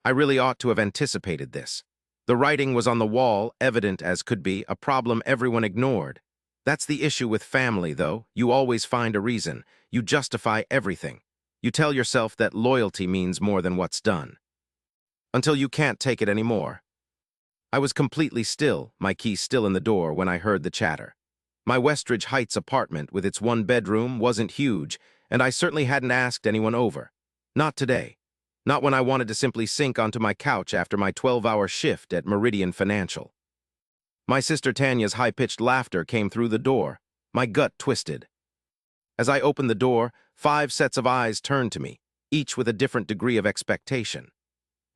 I really ought to have anticipated this. The writing was on the wall, evident as could be, a problem everyone ignored. That's the issue with family, though. You always find a reason. You justify everything. You tell yourself that loyalty means more than what's done. Until you can't take it anymore. I was completely still, my key still in the door, when I heard the chatter. My Westridge Heights apartment, with its one bedroom, wasn't huge, and I certainly hadn't asked anyone over. Not today. Not when I wanted to simply sink onto my couch after my 12-hour shift at Meridian Financial. My sister Tanya's high-pitched laughter came through the door. My gut twisted. As I opened the door, 5 sets of eyes turned to me, each with a different degree of expectation.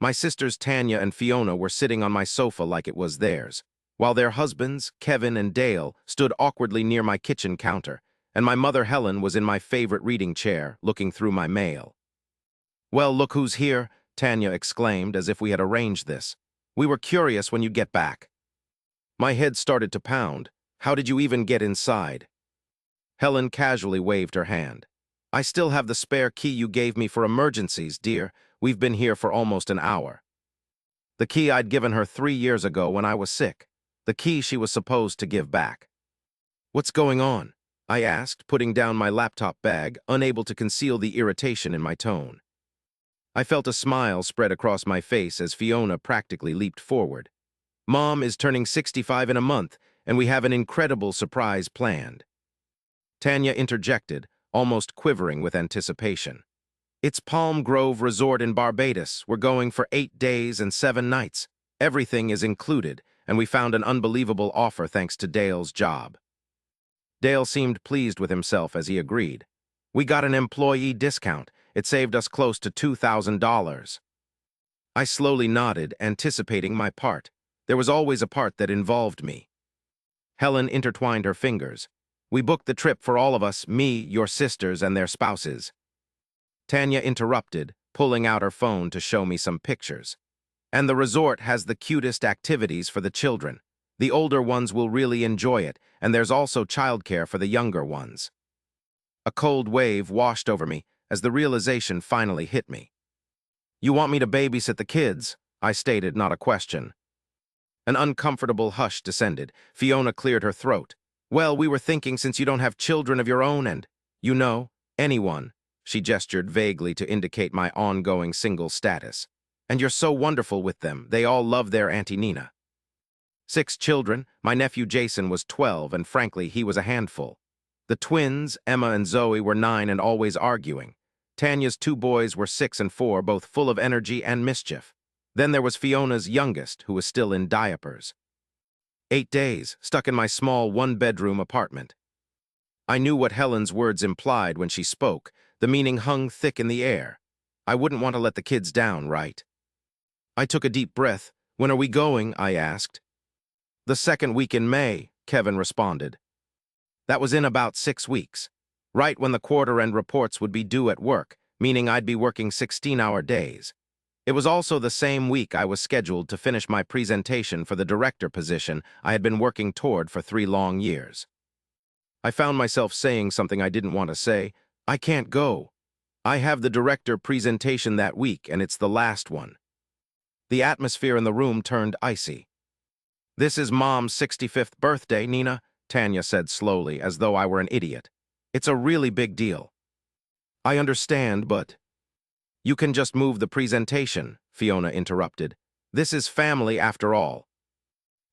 My sisters Tanya and Fiona were sitting on my sofa like it was theirs, while their husbands, Kevin and Dale, stood awkwardly near my kitchen counter, and my mother Helen was in my favorite reading chair, looking through my mail. "Well, look who's here," Tanya exclaimed, as if we had arranged this. "We were curious when you'd get back." My head started to pound. How did you even get inside? Helen casually waved her hand. "I still have the spare key you gave me for emergencies, dear. We've been here for almost an hour." The key I'd given her 3 years ago when I was sick. The key she was supposed to give back. "What's going on?" I asked, putting down my laptop bag, unable to conceal the irritation in my tone. I felt a smile spread across my face as Fiona practically leaped forward. "Mom is turning 65 in a month, and we have an incredible surprise planned." Tanya interjected, almost quivering with anticipation. "It's Palm Grove Resort in Barbados. We're going for 8 days and 7 nights. Everything is included, and we found an unbelievable offer thanks to Dale's job." Dale seemed pleased with himself as he agreed. "We got an employee discount. It saved us close to $2,000. I slowly nodded, anticipating my part. There was always a part that involved me. Helen intertwined her fingers. "We booked the trip for all of us, me, your sisters, and their spouses." Tanya interrupted, pulling out her phone to show me some pictures. "And the resort has the cutest activities for the children. The older ones will really enjoy it, and there's also childcare for the younger ones." A cold wave washed over me as the realization finally hit me. "You want me to babysit the kids?" I stated, not a question. An uncomfortable hush descended. Fiona cleared her throat. "Well, we were thinking since you don't have children of your own and, you know, anyone." She gestured vaguely to indicate my ongoing single status. "And you're so wonderful with them. They all love their Auntie Nina." 6 children. My nephew Jason was 12, and frankly, he was a handful. The twins, Emma and Zoe, were 9 and always arguing. Tanya's 2 boys were 6 and 4, both full of energy and mischief. Then there was Fiona's youngest, who was still in diapers. 8 days, stuck in my small 1-bedroom apartment. I knew what Helen's words implied when she spoke. The meaning hung thick in the air. I wouldn't want to let the kids down, right? I took a deep breath. "When are we going?" I asked. "The 2nd week in May," Kevin responded. That was in about 6 weeks. Right when the quarter-end reports would be due at work, meaning I'd be working 16-hour days. It was also the same week I was scheduled to finish my presentation for the director position I had been working toward for 3 long years. I found myself saying something I didn't want to say. "I can't go. I have the director presentation that week, and it's the last one." The atmosphere in the room turned icy. "This is Mom's 65th birthday, Nina," Tanya said slowly, as though I were an idiot. "It's a really big deal." "I understand, but—" "You can just move the presentation," Fiona interrupted. "This is family after all."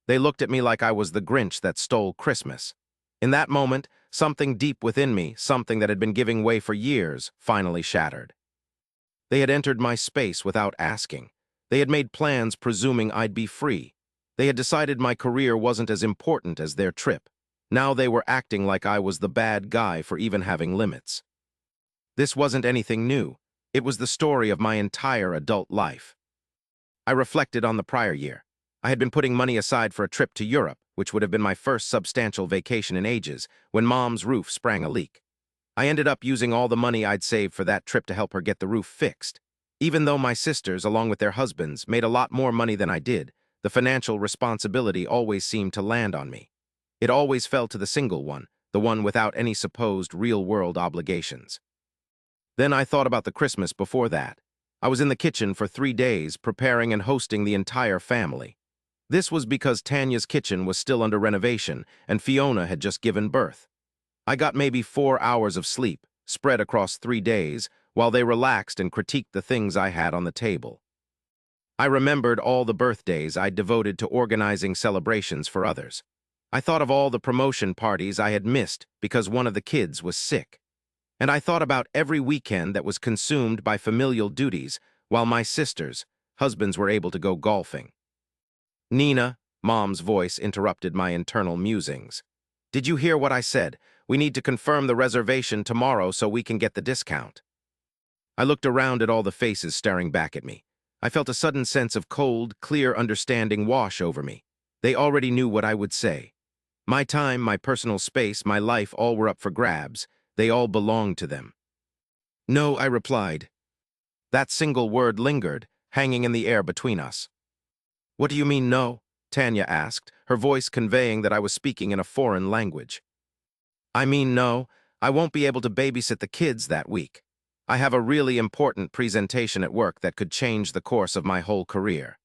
They looked at me like I was the Grinch that stole Christmas. In that moment, something deep within me, something that had been giving way for years, finally shattered. They had entered my space without asking. They had made plans presuming I'd be free. They had decided my career wasn't as important as their trip. Now they were acting like I was the bad guy for even having limits. This wasn't anything new. It was the story of my entire adult life. I reflected on the prior year. I had been putting money aside for a trip to Europe, which would have been my first substantial vacation in ages, when Mom's roof sprang a leak. I ended up using all the money I'd saved for that trip to help her get the roof fixed. Even though my sisters, along with their husbands, made a lot more money than I did, the financial responsibility always seemed to land on me. It always fell to the single one, the one without any supposed real-world obligations. Then I thought about the Christmas before that. I was in the kitchen for 3 days, preparing and hosting the entire family. This was because Tanya's kitchen was still under renovation, and Fiona had just given birth. I got maybe 4 hours of sleep, spread across 3 days, while they relaxed and critiqued the things I had on the table. I remembered all the birthdays I'd devoted to organizing celebrations for others. I thought of all the promotion parties I had missed because one of the kids was sick. And I thought about every weekend that was consumed by familial duties while my sisters' husbands were able to go golfing. Nina, Mom's voice interrupted my internal musings. Did you hear what I said? We need to confirm the reservation tomorrow so we can get the discount. I looked around at all the faces staring back at me. I felt a sudden sense of cold, clear understanding wash over me. They already knew what I would say. My time, my personal space, my life, all were up for grabs. They all belonged to them. No, I replied. That single word lingered, hanging in the air between us. What do you mean, no? Tanya asked, her voice conveying that I was speaking in a foreign language. I mean, no, I won't be able to babysit the kids that week. I have a really important presentation at work that could change the course of my whole career.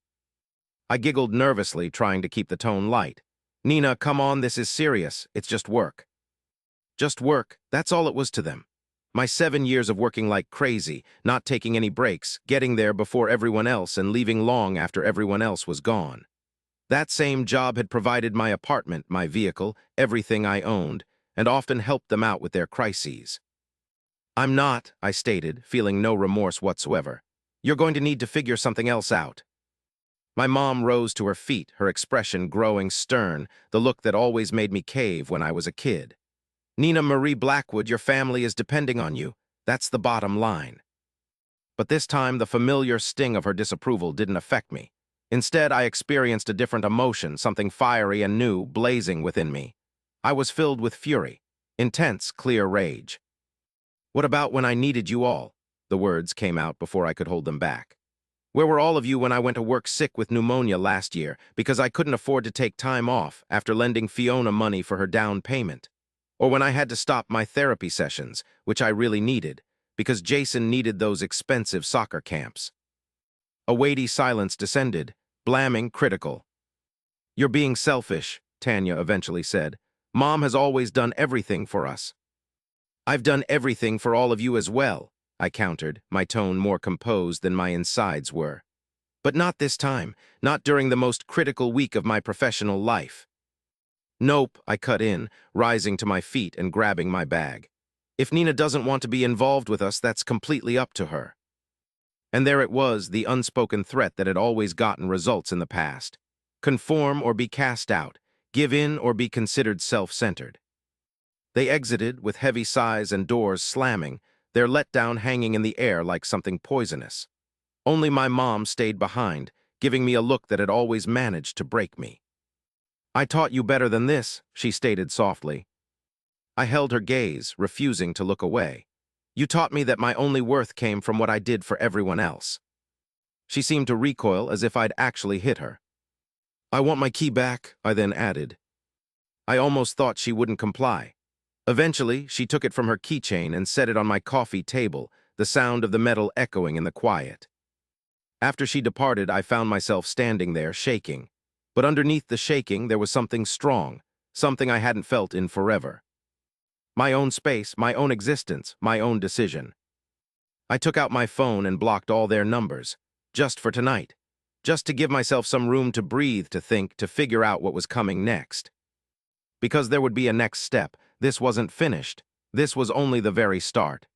I giggled nervously, trying to keep the tone light. Nina, come on, this is serious. It's just work. Just work, that's all it was to them. My 7 years of working like crazy, not taking any breaks, getting there before everyone else and leaving long after everyone else was gone. That same job had provided my apartment, my vehicle, everything I owned, and often helped them out with their crises. I'm not, I stated, feeling no remorse whatsoever. You're going to need to figure something else out. My mom rose to her feet, her expression growing stern, the look that always made me cave when I was a kid. Nina Marie Blackwood, your family is depending on you. That's the bottom line. But this time, the familiar sting of her disapproval didn't affect me. Instead, I experienced a different emotion, something fiery and new, blazing within me. I was filled with fury, intense, clear rage. What about when I needed you all? The words came out before I could hold them back. Where were all of you when I went to work sick with pneumonia last year because I couldn't afford to take time off after lending Fiona money for her down payment? Or when I had to stop my therapy sessions, which I really needed, because Jason needed those expensive soccer camps? A weighty silence descended, blaming, critical. You're being selfish, Tanya eventually said. Mom has always done everything for us. I've done everything for all of you as well, I countered, my tone more composed than my insides were. But not this time, not during the most critical week of my professional life. Nope, I cut in, rising to my feet and grabbing my bag. If Nina doesn't want to be involved with us, that's completely up to her. And there it was, the unspoken threat that had always gotten results in the past. Conform or be cast out, give in or be considered self-centered. They exited with heavy sighs and doors slamming, their letdown hanging in the air like something poisonous. Only my mom stayed behind, giving me a look that had always managed to break me. I taught you better than this, she stated softly. I held her gaze, refusing to look away. You taught me that my only worth came from what I did for everyone else. She seemed to recoil as if I'd actually hit her. I want my key back, I then added. I almost thought she wouldn't comply. Eventually, she took it from her keychain and set it on my coffee table, the sound of the metal echoing in the quiet. After she departed, I found myself standing there, shaking. But underneath the shaking, there was something strong, something I hadn't felt in forever. My own space, my own existence, my own decision. I took out my phone and blocked all their numbers, just for tonight, just to give myself some room to breathe, to think, to figure out what was coming next. Because there would be a next step. This wasn't finished. This was only the very start.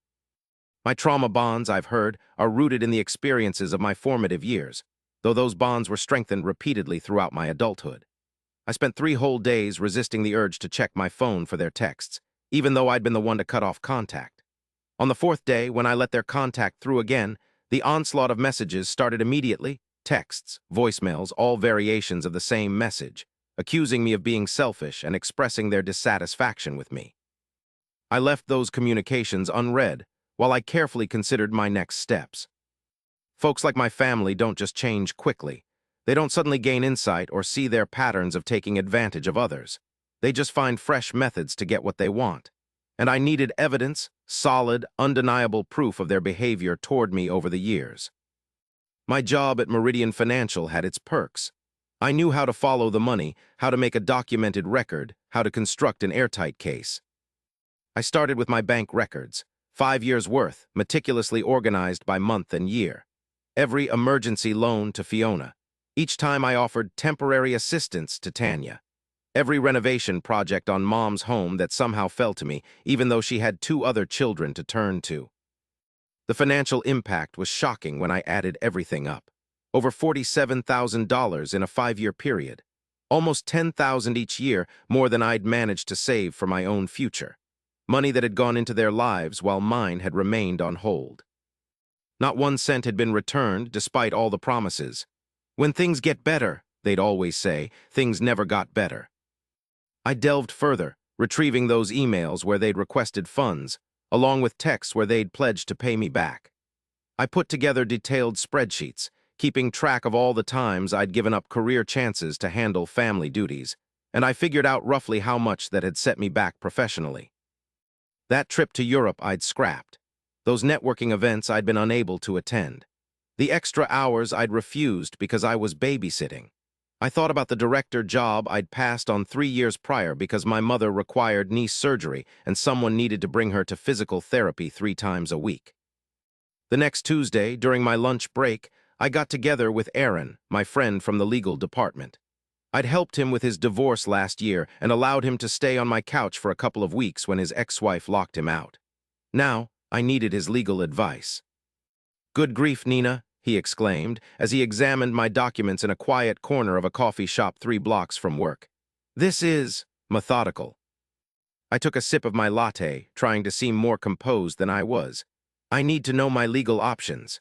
My trauma bonds, I've heard, are rooted in the experiences of my formative years, though those bonds were strengthened repeatedly throughout my adulthood. I spent 3 whole days resisting the urge to check my phone for their texts, even though I'd been the one to cut off contact. On the 4th day, when I let their contact through again, the onslaught of messages started immediately, texts, voicemails, all variations of the same message, accusing me of being selfish and expressing their dissatisfaction with me. I left those communications unread, while I carefully considered my next steps. Folks like my family don't just change quickly. They don't suddenly gain insight or see their patterns of taking advantage of others. They just find fresh methods to get what they want. And I needed evidence, solid, undeniable proof of their behavior toward me over the years. My job at Meridian Financial had its perks. I knew how to follow the money, how to make a documented record, how to construct an airtight case. I started with my bank records, 5 years' worth, meticulously organized by month and year. Every emergency loan to Fiona. Each time I offered temporary assistance to Tanya. Every renovation project on Mom's home that somehow fell to me, even though she had 2 other children to turn to. The financial impact was shocking when I added everything up. Over $47,000 in a 5-year period. Almost $10,000 each year, more than I'd managed to save for my own future. Money that had gone into their lives while mine had remained on hold. Not 1 cent had been returned despite all the promises. When things get better, they'd always say, things never got better. I delved further, retrieving those emails where they'd requested funds, along with texts where they'd pledged to pay me back. I put together detailed spreadsheets, keeping track of all the times I'd given up career chances to handle family duties, and I figured out roughly how much that had set me back professionally. That trip to Europe I'd scrapped. Those networking events I'd been unable to attend. The extra hours I'd refused because I was babysitting. I thought about the director job I'd passed on 3 years prior because my mother required knee surgery and someone needed to bring her to physical therapy 3 times a week. The next Tuesday, during my lunch break, I got together with Aaron, my friend from the legal department. I'd helped him with his divorce last year and allowed him to stay on my couch for a couple of weeks when his ex-wife locked him out. Now, I needed his legal advice. "Good grief, Nina," he exclaimed as he examined my documents in a quiet corner of a coffee shop 3 blocks from work. "This is methodical." I took a sip of my latte, trying to seem more composed than I was. "I need to know my legal options."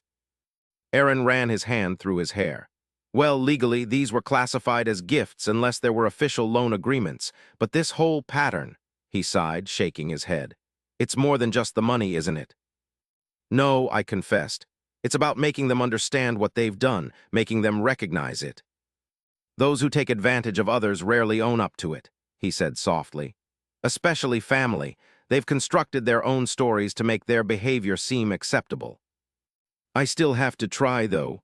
Aaron ran his hand through his hair. "Well, legally, these were classified as gifts unless there were official loan agreements, but this whole pattern," he sighed, shaking his head. "It's more than just the money, isn't it?" "No," I confessed. "It's about making them understand what they've done, making them recognize it." "Those who take advantage of others rarely own up to it," he said softly. "Especially family. They've constructed their own stories to make their behavior seem acceptable." "I still have to try, though."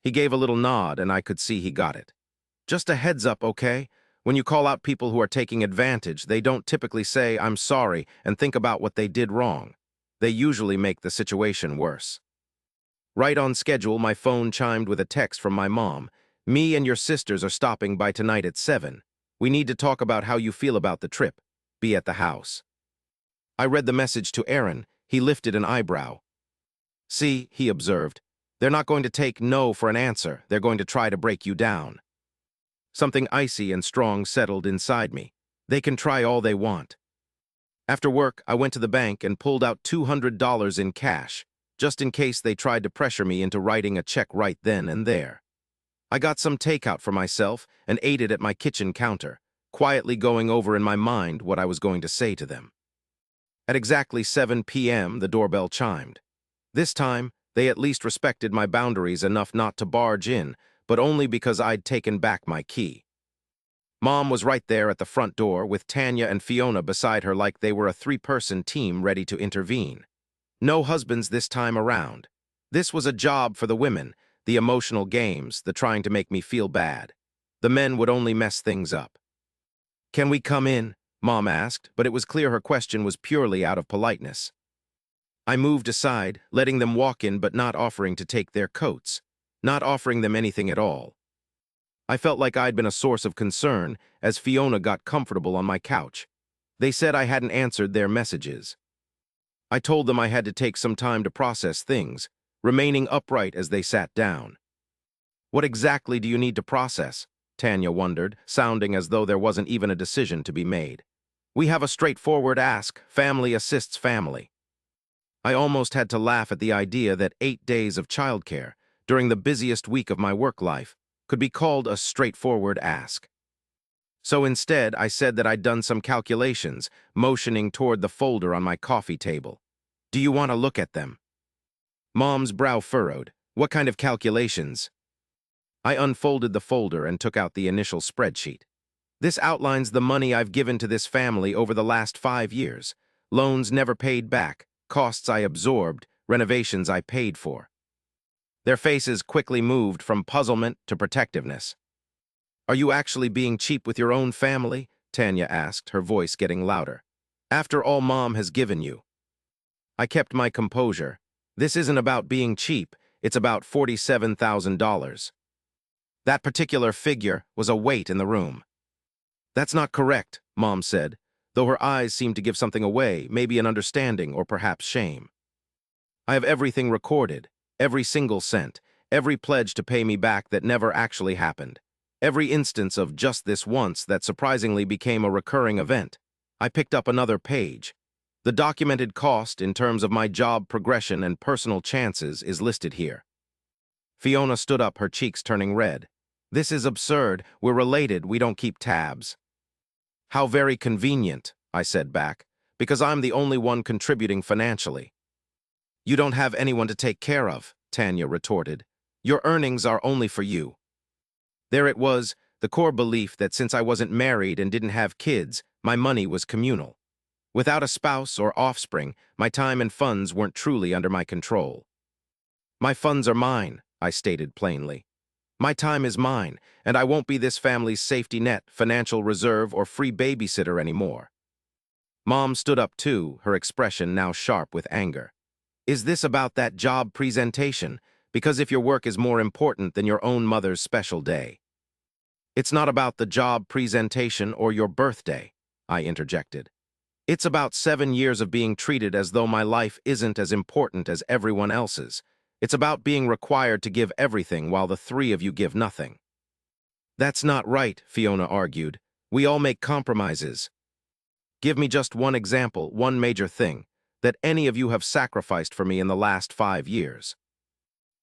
He gave a little nod, and I could see he got it. "Just a heads up, okay? When you call out people who are taking advantage, they don't typically say, 'I'm sorry,' and think about what they did wrong. They usually make the situation worse." Right on schedule, my phone chimed with a text from my mom. "Me and your sisters are stopping by tonight at 7. We need to talk about how you feel about the trip. Be at the house." I read the message to Aaron. He lifted an eyebrow. "See," he observed, "they're not going to take no for an answer. They're going to try to break you down." Something icy and strong settled inside me. They can try all they want. After work, I went to the bank and pulled out $200 in cash, just in case they tried to pressure me into writing a check right then and there. I got some takeout for myself and ate it at my kitchen counter, quietly going over in my mind what I was going to say to them. At exactly 7 p.m., the doorbell chimed. This time, they at least respected my boundaries enough not to barge in, but only because I'd taken back my key. Mom was right there at the front door with Tanya and Fiona beside her like they were a 3-person team ready to intervene. No husbands this time around. This was a job for the women, the emotional games, the trying to make me feel bad. The men would only mess things up. "Can we come in?" Mom asked, but it was clear her question was purely out of politeness. I moved aside, letting them walk in but not offering to take their coats, not offering them anything at all. I felt like I'd been a source of concern as Fiona got comfortable on my couch. They said I hadn't answered their messages. I told them I had to take some time to process things, remaining upright as they sat down. "What exactly do you need to process?" Tanya wondered, sounding as though there wasn't even a decision to be made. "We have a straightforward ask. Family assists family." I almost had to laugh at the idea that 8 days of childcare, during the busiest week of my work life, could be called a straightforward ask. So instead, I said that I'd done some calculations, motioning toward the folder on my coffee table. "Do you want to look at them?" Mom's brow furrowed. "What kind of calculations?" I unfolded the folder and took out the initial spreadsheet. "This outlines the money I've given to this family over the last 5 years. Loans never paid back, costs I absorbed, renovations I paid for." Their faces quickly moved from puzzlement to protectiveness. "Are you actually being cheap with your own family?" Tanya asked, her voice getting louder. "After all Mom has given you." I kept my composure. This isn't about being cheap, it's about $47,000. That particular figure was a weight in the room. "That's not correct," Mom said, though her eyes seemed to give something away, maybe an understanding or perhaps shame. "I have everything recorded, every single cent, every pledge to pay me back that never actually happened, every instance of just this once that surprisingly became a recurring event." I picked up another page. "The documented cost in terms of my job progression and personal chances is listed here." Fiona stood up, her cheeks turning red. "This is absurd. We're related. We don't keep tabs." "How very convenient," I said back, "because I'm the only one contributing financially." "You don't have anyone to take care of," Tanya retorted. "Your earnings are only for you." There it was, the core belief that since I wasn't married and didn't have kids, my money was communal. Without a spouse or offspring, my time and funds weren't truly under my control. "My funds are mine," I stated plainly. "My time is mine, and I won't be this family's safety net, financial reserve, or free babysitter anymore." Mom stood up too, her expression now sharp with anger. "Is this about that job presentation? Because if your work is more important than your own mother's special day." "It's not about the job presentation or your birthday," I interjected. "It's about 7 years of being treated as though my life isn't as important as everyone else's. It's about being required to give everything while the three of you give nothing." "That's not right," Fiona argued. "We all make compromises." "Give me just one example, one major thing, that any of you have sacrificed for me in the last 5 years."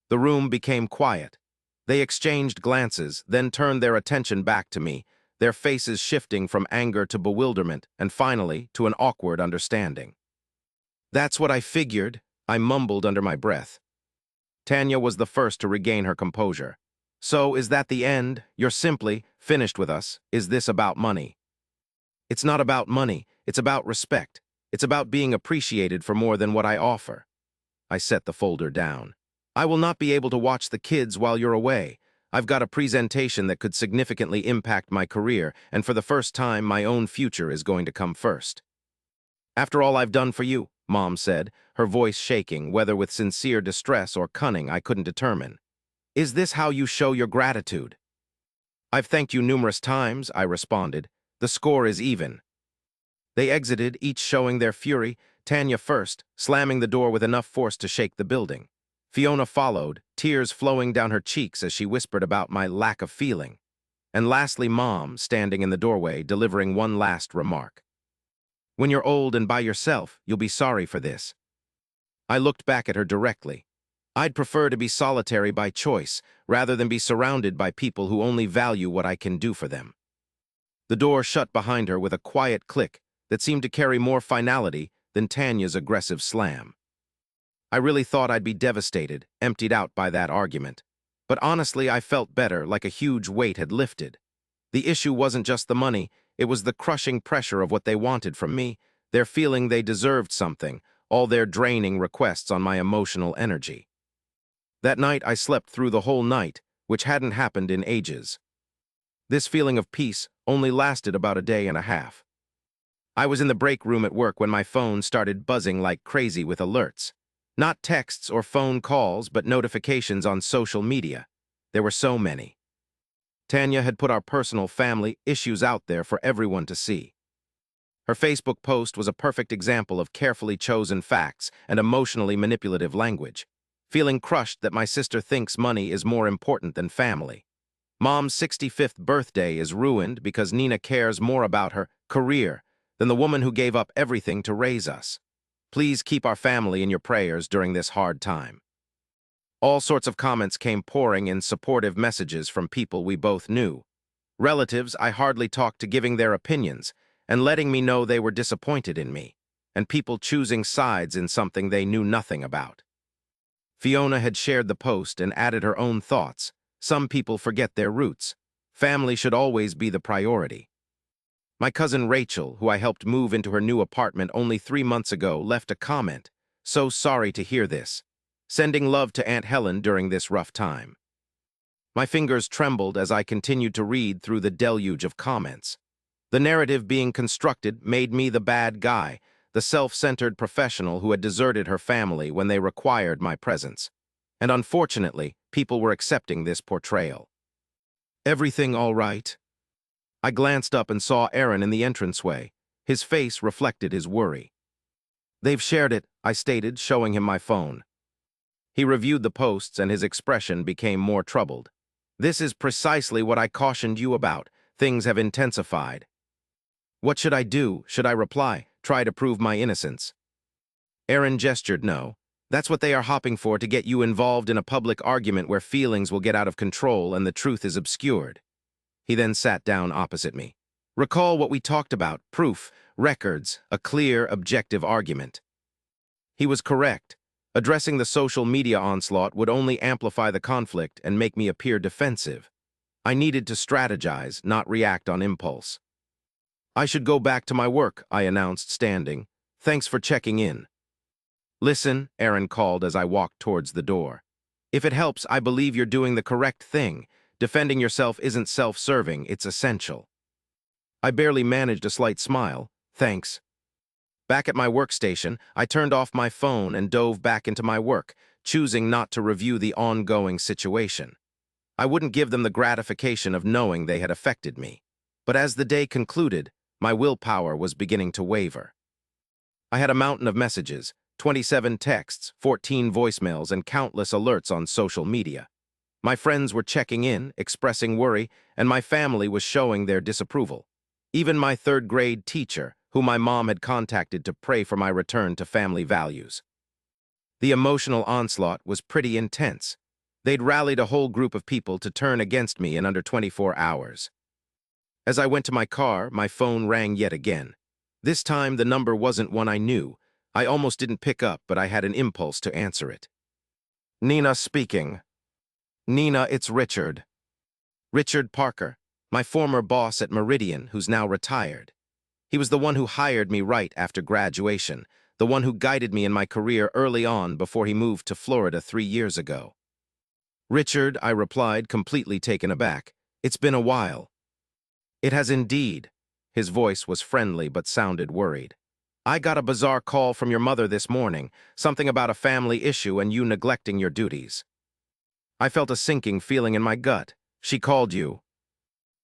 The room became quiet. They exchanged glances, then turned their attention back to me, their faces shifting from anger to bewilderment and finally to an awkward understanding. "That's what I figured," I mumbled under my breath. Tanya was the first to regain her composure. "So is that the end? You're simply finished with us? Is this about money?" "It's not about money. It's about respect. It's about being appreciated for more than what I offer." I set the folder down. "I will not be able to watch the kids while you're away. I've got a presentation that could significantly impact my career, and for the first time, my own future is going to come first." "After all I've done for you," Mom said, her voice shaking, whether with sincere distress or cunning I couldn't determine. "Is this how you show your gratitude?" "I've thanked you numerous times," I responded. "The score is even." They exited, each showing their fury, Tanya first, slamming the door with enough force to shake the building. Fiona followed, tears flowing down her cheeks as she whispered about my lack of feeling. And lastly, Mom, standing in the doorway, delivering one last remark. "When you're old and by yourself, you'll be sorry for this." I looked back at her directly. I'd prefer to be solitary by choice, rather than be surrounded by people who only value what I can do for them. The door shut behind her with a quiet click that seemed to carry more finality than Tanya's aggressive slam. I really thought I'd be devastated, emptied out by that argument. But honestly, I felt better, like a huge weight had lifted. The issue wasn't just the money, it was the crushing pressure of what they wanted from me, their feeling they deserved something, all their draining requests on my emotional energy. That night, I slept through the whole night, which hadn't happened in ages. This feeling of peace only lasted about a day and a half. I was in the break room at work when my phone started buzzing like crazy with alerts. Not texts or phone calls, but notifications on social media. There were so many. Tanya had put our personal family issues out there for everyone to see. Her Facebook post was a perfect example of carefully chosen facts and emotionally manipulative language. "Feeling crushed that my sister thinks money is more important than family. Mom's 65th birthday is ruined because Nina cares more about her career than the woman who gave up everything to raise us. Please keep our family in your prayers during this hard time." All sorts of comments came pouring in, supportive messages from people we both knew. Relatives I hardly talked to giving their opinions and letting me know they were disappointed in me, and people choosing sides in something they knew nothing about. Fiona had shared the post and added her own thoughts. "Some people forget their roots. Family should always be the priority." My cousin Rachel, who I helped move into her new apartment only 3 months ago, left a comment. "So sorry to hear this. Sending love to Aunt Helen during this rough time. My fingers trembled as I continued to read through the deluge of comments. The narrative being constructed made me the bad guy, the self-centered professional who had deserted her family when they required my presence. And unfortunately, people were accepting this portrayal. Everything all right? I glanced up and saw Aaron in the entranceway. His face reflected his worry. They've shared it, I stated, showing him my phone. He reviewed the posts and his expression became more troubled. This is precisely what I cautioned you about. Things have intensified. What should I do? Should I reply? Try to prove my innocence? Aaron gestured no. That's what they are hopping for, to get you involved in a public argument where feelings will get out of control and the truth is obscured. He then sat down opposite me. Recall what we talked about: proof, records, a clear, objective argument. He was correct. Addressing the social media onslaught would only amplify the conflict and make me appear defensive. I needed to strategize, not react on impulse. I should go back to my work, I announced, standing. Thanks for checking in. Listen, Aaron called as I walked towards the door. If it helps, I believe you're doing the correct thing. Defending yourself isn't self-serving, it's essential. I barely managed a slight smile. Thanks. Back at my workstation, I turned off my phone and dove back into my work, choosing not to review the ongoing situation. I wouldn't give them the gratification of knowing they had affected me. But as the day concluded, my willpower was beginning to waver. I had a mountain of messages, 27 texts, 14 voicemails, and countless alerts on social media. My friends were checking in, expressing worry, and my family was showing their disapproval. Even my third-grade teacher, who my mom had contacted to pray for my return to family values. The emotional onslaught was pretty intense. They'd rallied a whole group of people to turn against me in under 24 hours. As I went to my car, my phone rang yet again. This time, the number wasn't one I knew. I almost didn't pick up, but I had an impulse to answer it. Nina speaking. Nina, it's Richard. Richard Parker, my former boss at Meridian, who's now retired. He was the one who hired me right after graduation, the one who guided me in my career early on before he moved to Florida 3 years ago. Richard, I replied, completely taken aback. It's been a while. It has indeed. His voice was friendly but sounded worried. I got a bizarre call from your mother this morning, something about a family issue and you neglecting your duties. I felt a sinking feeling in my gut. She called you.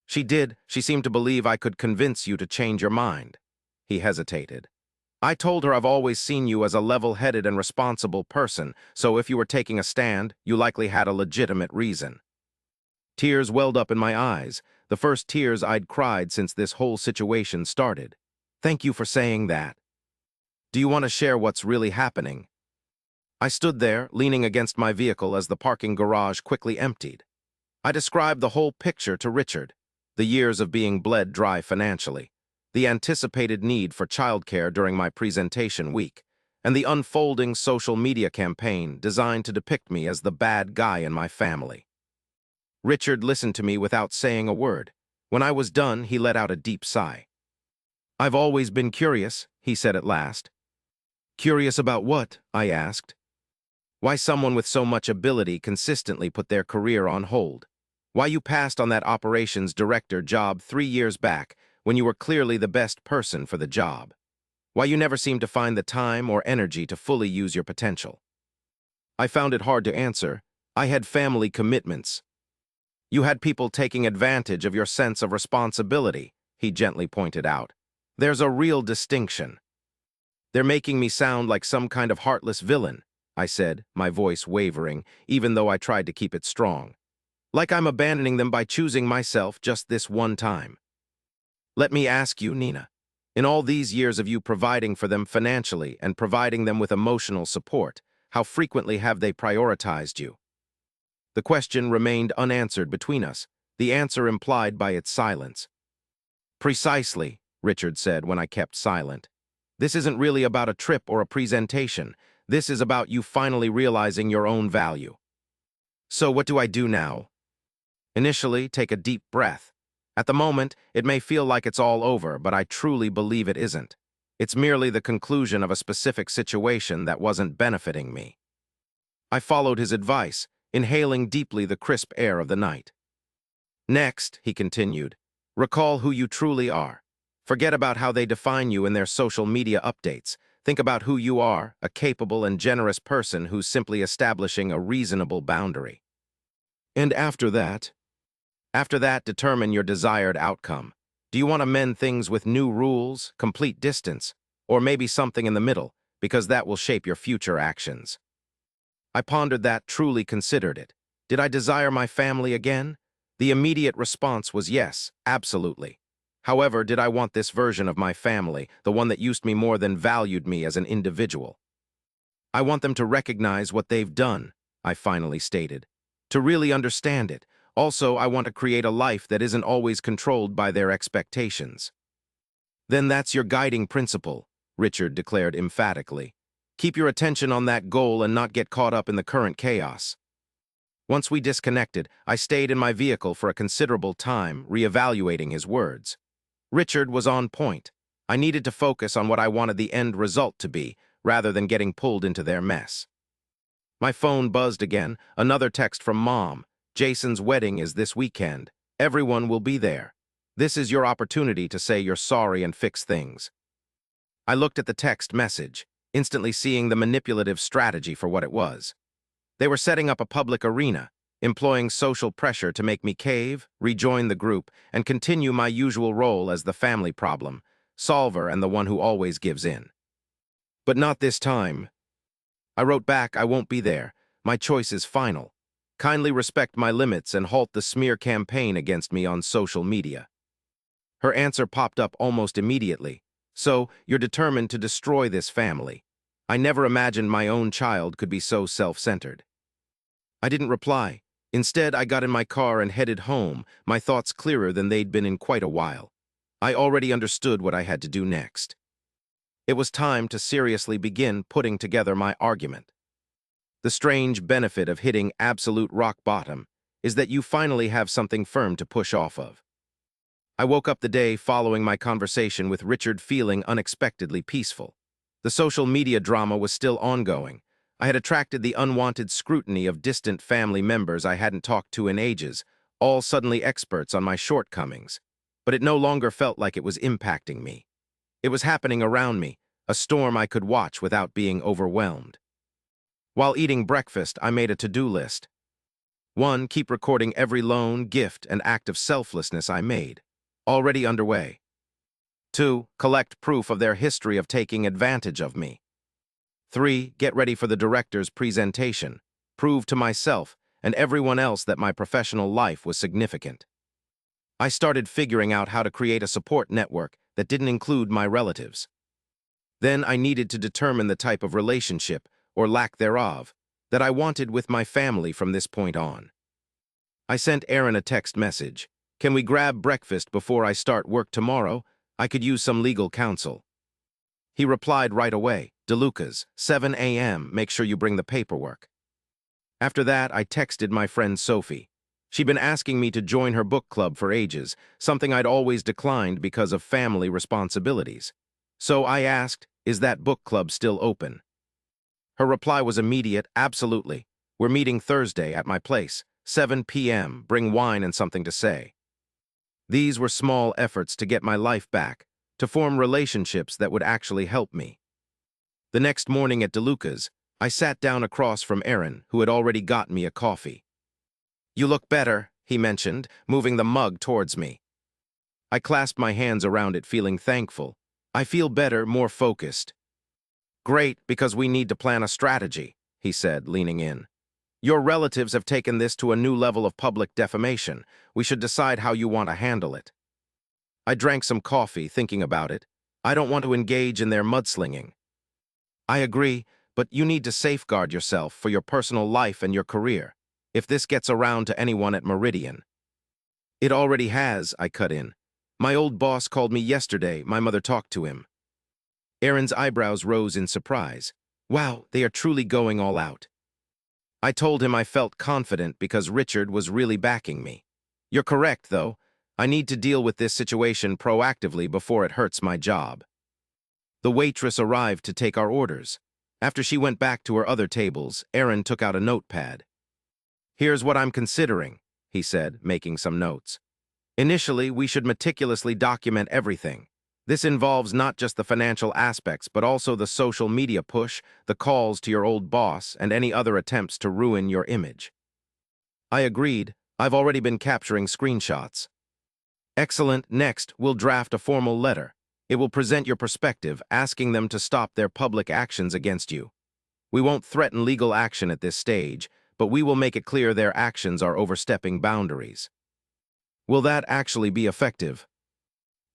She did. She seemed to believe I could convince you to change your mind. He hesitated. I told her I've always seen you as a level-headed and responsible person, so if you were taking a stand, you likely had a legitimate reason. Tears welled up in my eyes, the first tears I'd cried since this whole situation started. Thank you for saying that. Do you want to share what's really happening? I stood there, leaning against my vehicle as the parking garage quickly emptied. I described the whole picture to Richard, the years of being bled dry financially, the anticipated need for childcare during my presentation week, and the unfolding social media campaign designed to depict me as the bad guy in my family. Richard listened to me without saying a word. When I was done, he let out a deep sigh. I've always been curious, he said at last. Curious about what? I asked. Why someone with so much ability consistently put their career on hold. Why you passed on that operations director job 3 years back when you were clearly the best person for the job. Why you never seemed to find the time or energy to fully use your potential. I found it hard to answer. I had family commitments. You had people taking advantage of your sense of responsibility, he gently pointed out. There's a real distinction. They're making me sound like some kind of heartless villain, I said, my voice wavering, even though I tried to keep it strong. Like I'm abandoning them by choosing myself just this one time. Let me ask you, Nina, in all these years of you providing for them financially and providing them with emotional support, how frequently have they prioritized you? The question remained unanswered between us, the answer implied by its silence. Precisely, Richard said when I kept silent. This isn't really about a trip or a presentation. This is about you finally realizing your own value. So what do I do now? Initially, take a deep breath. At the moment, it may feel like it's all over, but I truly believe it isn't. It's merely the conclusion of a specific situation that wasn't benefiting me. I followed his advice, inhaling deeply the crisp air of the night. Next, he continued, recall who you truly are. Forget about how they define you in their social media updates. Think about who you are, a capable and generous person who's simply establishing a reasonable boundary. And after that, determine your desired outcome. Do you want to mend things with new rules, complete distance, or maybe something in the middle, because that will shape your future actions? I pondered that, truly considered it. Did I desire my family again? The immediate response was yes, absolutely. However, did I want this version of my family, the one that used me more than valued me as an individual? I want them to recognize what they've done, I finally stated. To really understand it. Also, I want to create a life that isn't always controlled by their expectations. Then that's your guiding principle, Richard declared emphatically. Keep your attention on that goal and not get caught up in the current chaos. Once we disconnected, I stayed in my vehicle for a considerable time, reevaluating his words. Richard was on point. I needed to focus on what I wanted the end result to be, rather than getting pulled into their mess. My phone buzzed again, another text from Mom. Jason's wedding is this weekend. Everyone will be there. This is your opportunity to say you're sorry and fix things. I looked at the text message, instantly seeing the manipulative strategy for what it was. They were setting up a public arena, employing social pressure to make me cave, rejoin the group, and continue my usual role as the family problem solver and the one who always gives in. But not this time. I wrote back, I won't be there. My choice is final. Kindly respect my limits and halt the smear campaign against me on social media. Her answer popped up almost immediately. So, you're determined to destroy this family. I never imagined my own child could be so self-centered. I didn't reply. Instead, I got in my car and headed home, my thoughts clearer than they'd been in quite a while. I already understood what I had to do next. It was time to seriously begin putting together my argument. The strange benefit of hitting absolute rock bottom is that you finally have something firm to push off of. I woke up the day following my conversation with Richard feeling unexpectedly peaceful. The social media drama was still ongoing. I had attracted the unwanted scrutiny of distant family members I hadn't talked to in ages, all suddenly experts on my shortcomings. But it no longer felt like it was impacting me. It was happening around me, a storm I could watch without being overwhelmed. While eating breakfast, I made a to-do list. 1. Keep recording every loan, gift, and act of selflessness I made. Already underway. 2. Collect proof of their history of taking advantage of me. 3. Get ready for the director's presentation. Prove to myself and everyone else that my professional life was significant. I started figuring out how to create a support network that didn't include my relatives. Then I needed to determine the type of relationship, or lack thereof, that I wanted with my family from this point on. I sent Aaron a text message. Can we grab breakfast before I start work tomorrow? I could use some legal counsel. He replied right away, DeLucas, 7 a.m., make sure you bring the paperwork. After that, I texted my friend Sophie. She'd been asking me to join her book club for ages, something I'd always declined because of family responsibilities. So I asked, is that book club still open? Her reply was immediate, absolutely. We're meeting Thursday at my place, 7 p.m., bring wine and something to say. These were small efforts to get my life back, to form relationships that would actually help me. The next morning at DeLucas, I sat down across from Aaron, who had already got me a coffee. You look better, he mentioned, moving the mug towards me. I clasped my hands around it, feeling thankful. I feel better, more focused. Great, because we need to plan a strategy, he said, leaning in. Your relatives have taken this to a new level of public defamation. We should decide how you want to handle it. I drank some coffee, thinking about it. I don't want to engage in their mudslinging. I agree, but you need to safeguard yourself for your personal life and your career, if this gets around to anyone at Meridian. It already has, I cut in. My old boss called me yesterday, my mother talked to him. Aaron's eyebrows rose in surprise. Wow, they are truly going all out. I told him I felt confident because Richard was really backing me. You're correct, though. I need to deal with this situation proactively before it hurts my job. The waitress arrived to take our orders. After she went back to her other tables, Aaron took out a notepad. "Here's what I'm considering," he said, making some notes. "Initially, we should meticulously document everything. This involves not just the financial aspects, but also the social media push, the calls to your old boss, and any other attempts to ruin your image." I agreed. I've already been capturing screenshots. "Excellent. Next, we'll draft a formal letter. It will present your perspective, asking them to stop their public actions against you. We won't threaten legal action at this stage, but we will make it clear their actions are overstepping boundaries." "Will that actually be effective?"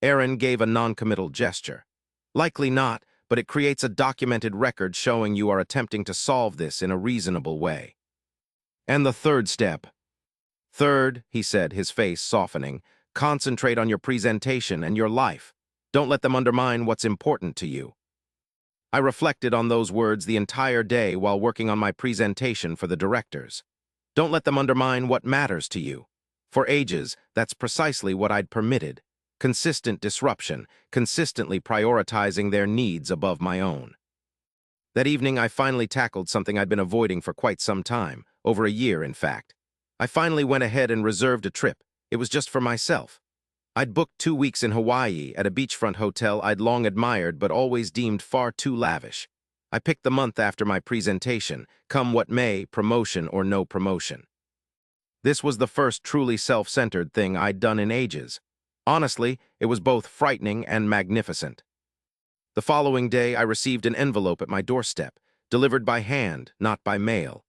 Aaron gave a non-committal gesture. "Likely not, but it creates a documented record showing you are attempting to solve this in a reasonable way." "And the third step?" "Third," he said, his face softening, "concentrate on your presentation and your life. Don't let them undermine what's important to you." I reflected on those words the entire day while working on my presentation for the directors. Don't let them undermine what matters to you. For ages, that's precisely what I'd permitted. Consistent disruption, consistently prioritizing their needs above my own. That evening, I finally tackled something I'd been avoiding for quite some time, over a year, in fact. I finally went ahead and reserved a trip. It was just for myself. I'd booked 2 weeks in Hawaii at a beachfront hotel I'd long admired but always deemed far too lavish. I picked the month after my presentation, come what may, promotion or no promotion. This was the first truly self-centered thing I'd done in ages. Honestly, it was both frightening and magnificent. The following day, I received an envelope at my doorstep, delivered by hand, not by mail.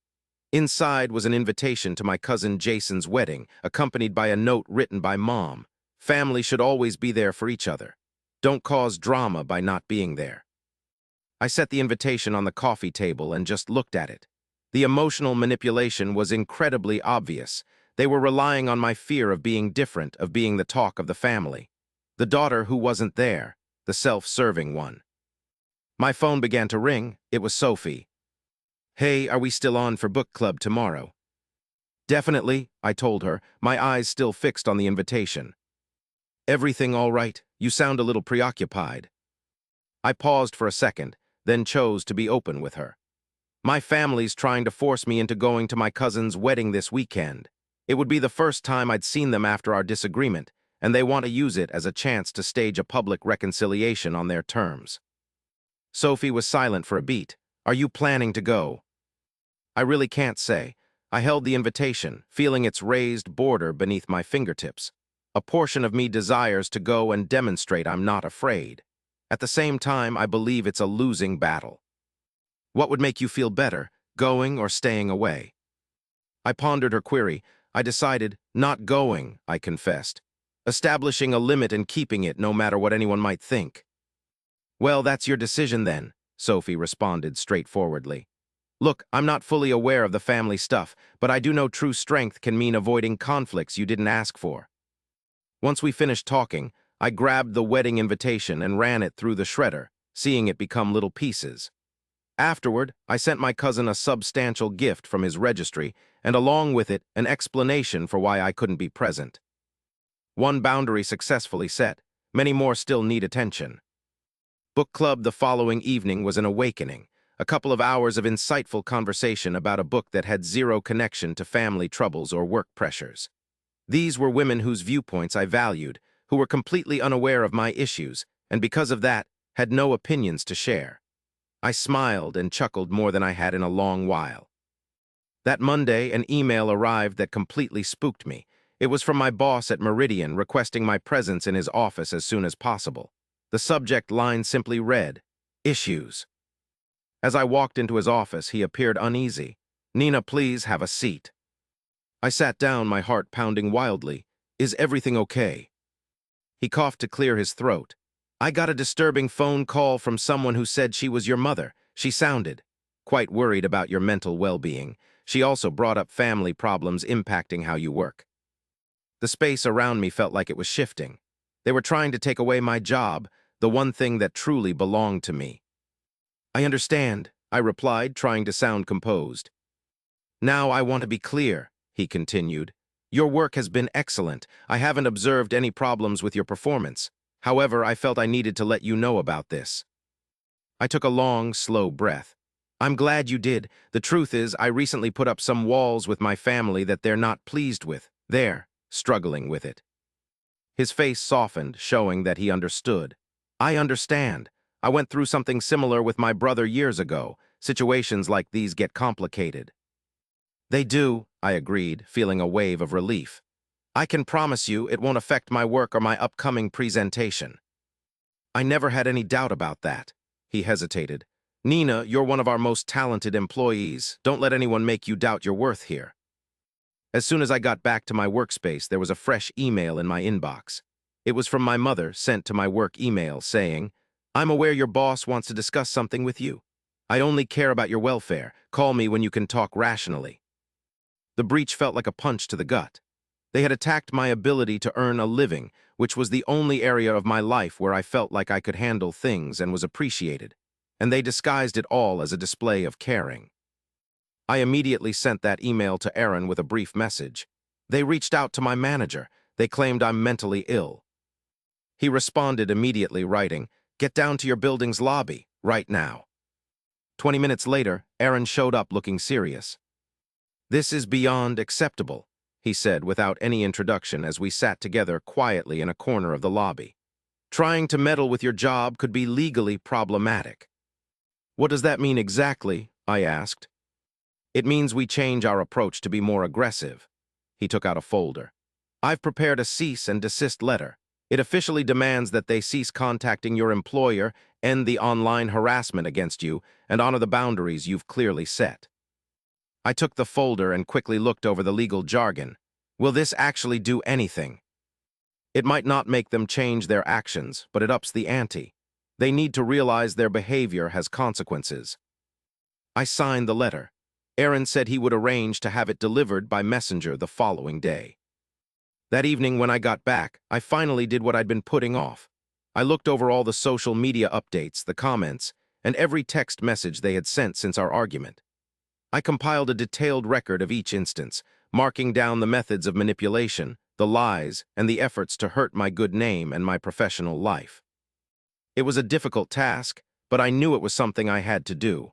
Inside was an invitation to my cousin Jason's wedding, accompanied by a note written by Mom. "Family should always be there for each other. Don't cause drama by not being there." I set the invitation on the coffee table and just looked at it. The emotional manipulation was incredibly obvious. They were relying on my fear of being different, of being the talk of the family. The daughter who wasn't there, the self-serving one. My phone began to ring. It was Sophie. "Hey, are we still on for book club tomorrow?" "Definitely," I told her, my eyes still fixed on the invitation. "Everything all right? You sound a little preoccupied." I paused for a second, then chose to be open with her. "My family's trying to force me into going to my cousin's wedding this weekend. It would be the first time I'd seen them after our disagreement, and they want to use it as a chance to stage a public reconciliation on their terms." Sophie was silent for a beat. "Are you planning to go?" "I really can't say." I held the invitation, feeling its raised border beneath my fingertips. A portion of me desires to go and demonstrate I'm not afraid. At the same time, I believe it's a losing battle. "What would make you feel better, going or staying away?" I pondered her query. I decided, not going, I confessed. Establishing a limit and keeping it no matter what anyone might think. "Well, that's your decision then," Sophie responded straightforwardly. "Look, I'm not fully aware of the family stuff, but I do know true strength can mean avoiding conflicts you didn't ask for." Once we finished talking, I grabbed the wedding invitation and ran it through the shredder, seeing it become little pieces. Afterward, I sent my cousin a substantial gift from his registry, and along with it, an explanation for why I couldn't be present. One boundary successfully set, many more still need attention. Book club the following evening was an awakening, a couple of hours of insightful conversation about a book that had zero connection to family troubles or work pressures. These were women whose viewpoints I valued, who were completely unaware of my issues, and because of that, had no opinions to share. I smiled and chuckled more than I had in a long while. That Monday, an email arrived that completely spooked me. It was from my boss at Meridian requesting my presence in his office as soon as possible. The subject line simply read, "Issues." As I walked into his office, he appeared uneasy. "Nina, please have a seat." I sat down, my heart pounding wildly. "Is everything okay?" He coughed to clear his throat. "I got a disturbing phone call from someone who said she was your mother. She sounded quite worried about your mental well-being. She also brought up family problems impacting how you work." The space around me felt like it was shifting. They were trying to take away my job, the one thing that truly belonged to me. "I understand," I replied, trying to sound composed. "Now I want to be clear," he continued. "Your work has been excellent. I haven't observed any problems with your performance. However, I felt I needed to let you know about this." I took a long, slow breath. I'm glad you did. The truth is, I recently put up some walls with my family that they're not pleased with. They're struggling with it. His face softened, showing that he understood. I understand. I went through something similar with my brother years ago. Situations like these get complicated. They do, I agreed, feeling a wave of relief. I can promise you it won't affect my work or my upcoming presentation. I never had any doubt about that. He hesitated. Nina, you're one of our most talented employees. Don't let anyone make you doubt your worth here. As soon as I got back to my workspace, there was a fresh email in my inbox. It was from my mother, sent to my work email, saying, I'm aware your boss wants to discuss something with you. I only care about your welfare. Call me when you can talk rationally. The breach felt like a punch to the gut. They had attacked my ability to earn a living, which was the only area of my life where I felt like I could handle things and was appreciated, and they disguised it all as a display of caring. I immediately sent that email to Aaron with a brief message. They reached out to my manager. They claimed I'm mentally ill. He responded immediately, writing, Get down to your building's lobby, right now. 20 minutes later, Aaron showed up looking serious. This is beyond acceptable, he said without any introduction as we sat together quietly in a corner of the lobby. Trying to meddle with your job could be legally problematic. What does that mean exactly? I asked. It means we change our approach to be more aggressive. He took out a folder. I've prepared a cease and desist letter. It officially demands that they cease contacting your employer, end the online harassment against you, and honor the boundaries you've clearly set. I took the folder and quickly looked over the legal jargon. Will this actually do anything? It might not make them change their actions, but it ups the ante. They need to realize their behavior has consequences. I signed the letter. Aaron said he would arrange to have it delivered by messenger the following day. That evening when I got back, I finally did what I'd been putting off. I looked over all the social media updates, the comments, and every text message they had sent since our argument. I compiled a detailed record of each instance, marking down the methods of manipulation, the lies, and the efforts to hurt my good name and my professional life. It was a difficult task, but I knew it was something I had to do.